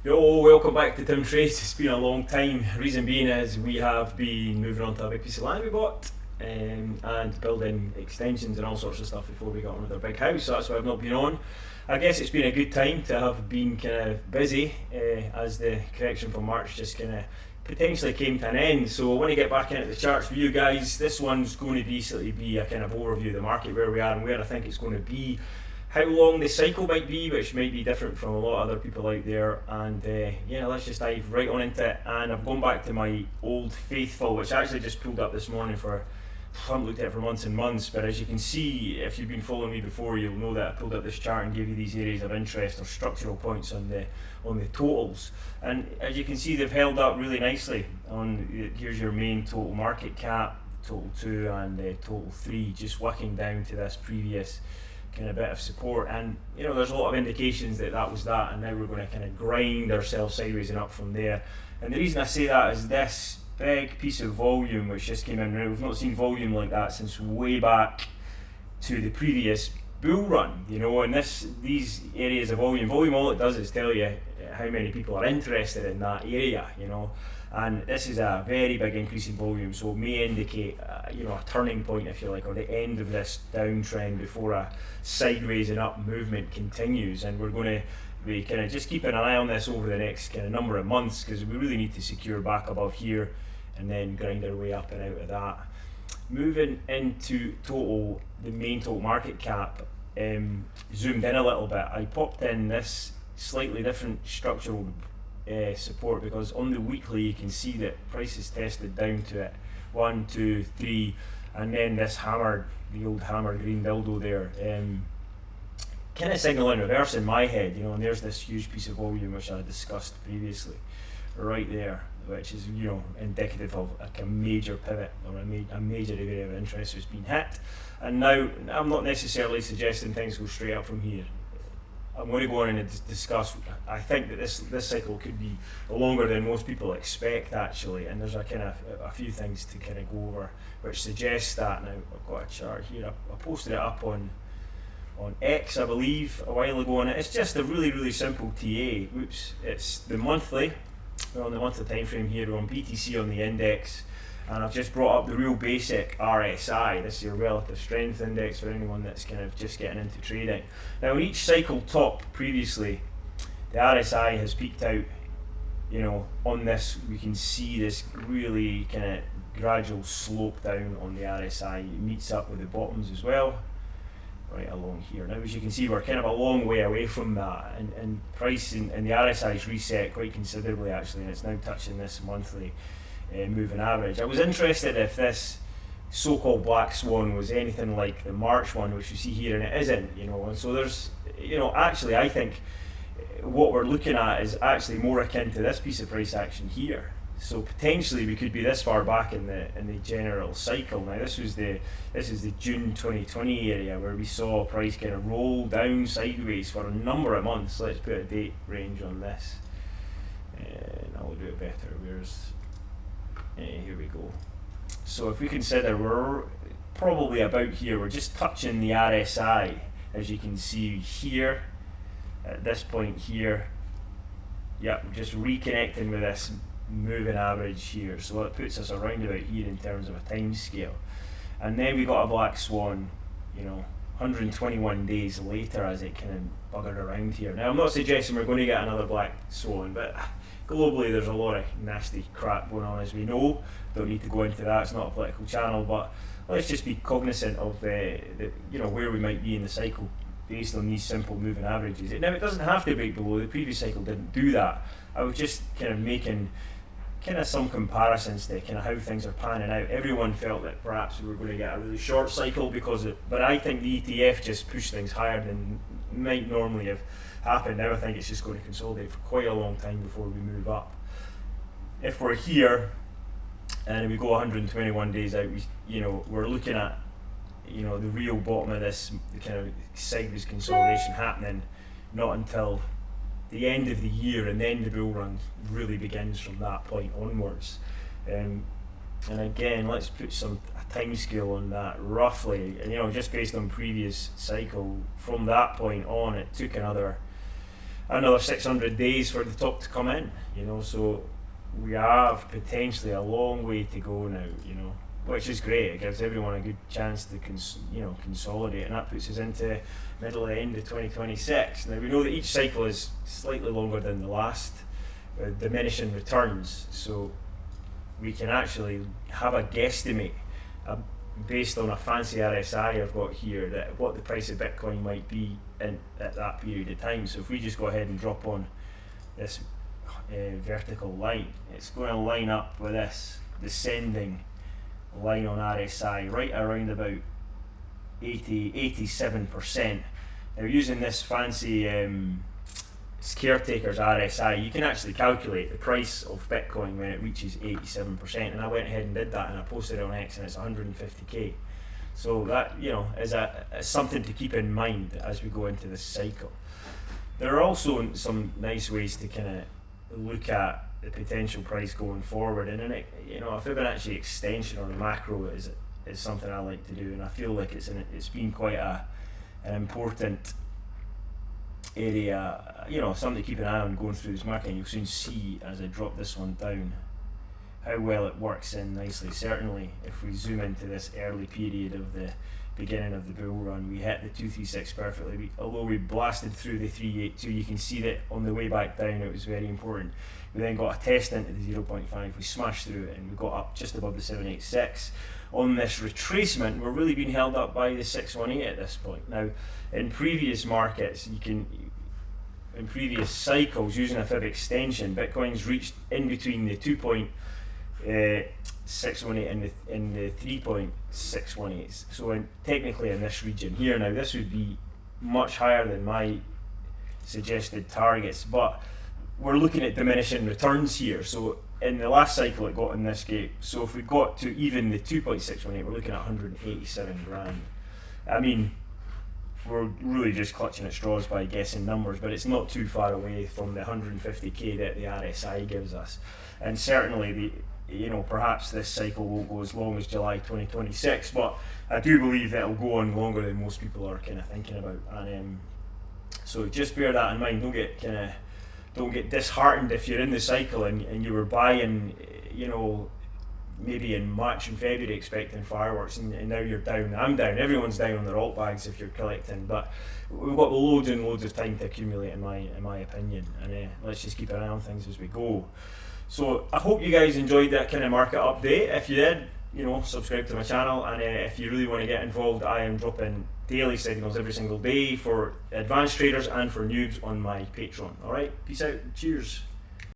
Yo, welcome back to Tim Trace. It's been a long time. Reason being is we have been moving on to a big piece of land we bought and building extensions and all sorts of stuff before we got on with our big house. So that's why I've not been on. I guess it's been a good time to have been kind of busy as the correction from March just kind of potentially came to an end. So I want to get back into the charts for you guys. This one's going to basically be a kind of overview of the market, where we are and where I think it's going to be, how long the cycle might be, which might be different from a lot of other people out there, and yeah, let's just dive right on into it. And I've gone back to my old faithful, which I actually just pulled up this morning for, I haven't looked at it for months and months, but as you can see, if you've been following me before, you'll know that I pulled up this chart and gave you these areas of interest or structural points on the totals. And as you can see, they've held up really nicely. Here's your main total market cap, total 2 and total 3, just working down to this previous kind of bit of support. And there's a lot of indications that that was that, and now we're going to kind of grind ourselves sideways and up from there. And the reason I say that is this big piece of volume which just came in. Now, we've not seen volume like that since way back to the previous bull run, and these areas of volume, all it does is tell you how many people are interested in that area, and this is a very big increase in volume, so it may indicate a turning point, if you like, or the end of this downtrend before a sideways and up movement continues. And we're going to be kind of just keeping an eye on this over the next kind of number of months, because we really need to secure back above here and then grind our way up and out of that. Moving into the main total market cap, zoomed in a little bit, I popped in this slightly different structural support, because on the weekly you can see that prices tested down to it 1, 2, 3, and then this the old hammered green dildo there, kind of signal in reverse in my head, and there's this huge piece of volume which I discussed previously right there, which is indicative of a major pivot or a major area of interest that's been hit. And now I'm not necessarily suggesting things go straight up from here. I'm going to go on and discuss. I think that this cycle could be longer than most people expect, actually, and there's a few things to kind of go over which suggests that. Now I've got a chart here. I posted it up on X, I believe, a while ago, and it's just a really simple TA. It's the monthly. We're on the monthly time frame here. We're on BTC on the index, and I've just brought up the real basic RSI. This is your relative strength index for anyone that's kind of just getting into trading. Now, in each cycle top previously, the RSI has peaked out. On this, we can see this really kind of gradual slope down on the RSI. It meets up with the bottoms as well, right along here. Now, as you can see, we're kind of a long way away from that, and price and the RSI is reset quite considerably, actually, and it's now touching this monthly moving average. I was interested if this so-called black swan was anything like the March one, which you see here, and it isn't, and so there's, actually I think what we're looking at is actually more akin to this piece of price action here. So potentially we could be this far back in the general cycle. Now this is the June 2020 area where we saw price kind of roll down sideways for a number of months. Let's put a date range on this, and I'll do it better. Here we go. So if we consider we're probably about here, we're just touching the RSI, as you can see here, at this point here. Yeah, we're just reconnecting with this moving average here, so it puts us around about here in terms of a time scale. And then we got a black swan, 121 days later, as it kind of buggered around here. Now I'm not suggesting we're going to get another black swan, but globally there's a lot of nasty crap going on, as we know. Don't need to go into that, it's not a political channel, but let's just be cognizant of where we might be in the cycle based on these simple moving averages. Now it doesn't have to break below, the previous cycle didn't do that. I was just kind of making some comparisons to kind of how things are panning out. Everyone felt that perhaps we were going to get a really short cycle but I think the ETF just pushed things higher than might normally have happened. Now I think it's just going to consolidate for quite a long time before we move up. If we're here and we go 121 days out, we're looking at the real bottom of this kind of sideways consolidation happening not until the end of the year, and then the bull run really begins from that point onwards. And again, let's put a time scale on that roughly, and just based on previous cycle, from that point on it took another another 600 days for the top to come in, you know, so we have potentially a long way to go now, you know, which is great. It gives everyone a good chance to consolidate, and that puts us into middle to end of 2026. Now we know that each cycle is slightly longer than the last, with diminishing returns, so we can actually have a guesstimate based on a fancy RSI I've got here, that what the price of Bitcoin might be at that period of time. So if we just go ahead and drop on this vertical line, it's going to line up with this descending line on RSI right around about 87%. Now using this fancy caretaker's RSI, you can actually calculate the price of Bitcoin when it reaches 87%, and I went ahead and did that, and I posted it on X, and it's 150k. So that, you know, is something to keep in mind as we go into this cycle. There are also some nice ways to kind of look at the potential price going forward, and a Fibonacci extension or macro is something I like to do, and I feel like it's been quite an important area, you know, something to keep an eye on going through this market. And you'll soon see as I drop this one down how well it works in nicely. Certainly if we zoom into this early period of the beginning of the bull run, we hit the 236 perfectly. Although we blasted through the 382, you can see that on the way back down it was very important. We then got a test into the 0.5, we smashed through it, and we got up just above the 786. On this retracement, we're really being held up by the 618 at this point. Now, in previous markets, in previous cycles, using a fib extension, Bitcoin's reached in between the 2.618 and the 3.618. So technically in this region here. Now this would be much higher than my suggested targets, but we're looking at diminishing returns here. So in the last cycle it got in this gate. So if we got to even the 2.618, we're looking at 187 grand. I mean, we're really just clutching at straws by guessing numbers, but it's not too far away from the 150k that the RSI gives us. And certainly perhaps this cycle won't go as long as July 2026, but I do believe that it'll go on longer than most people are kind of thinking about. And so just bear that in mind. Don't get disheartened if you're in the cycle and you were buying, maybe in March and February expecting fireworks, and now you're down. I'm down. Everyone's down on their alt bags if you're collecting, but we've got loads and loads of time to accumulate, in my opinion. And let's just keep an eye on things as we go. So I hope you guys enjoyed that kind of market update. If you did, subscribe to my channel, and if you really want to get involved, I am dropping daily signals every single day for advanced traders and for noobs on my Patreon. Alright, peace out, cheers.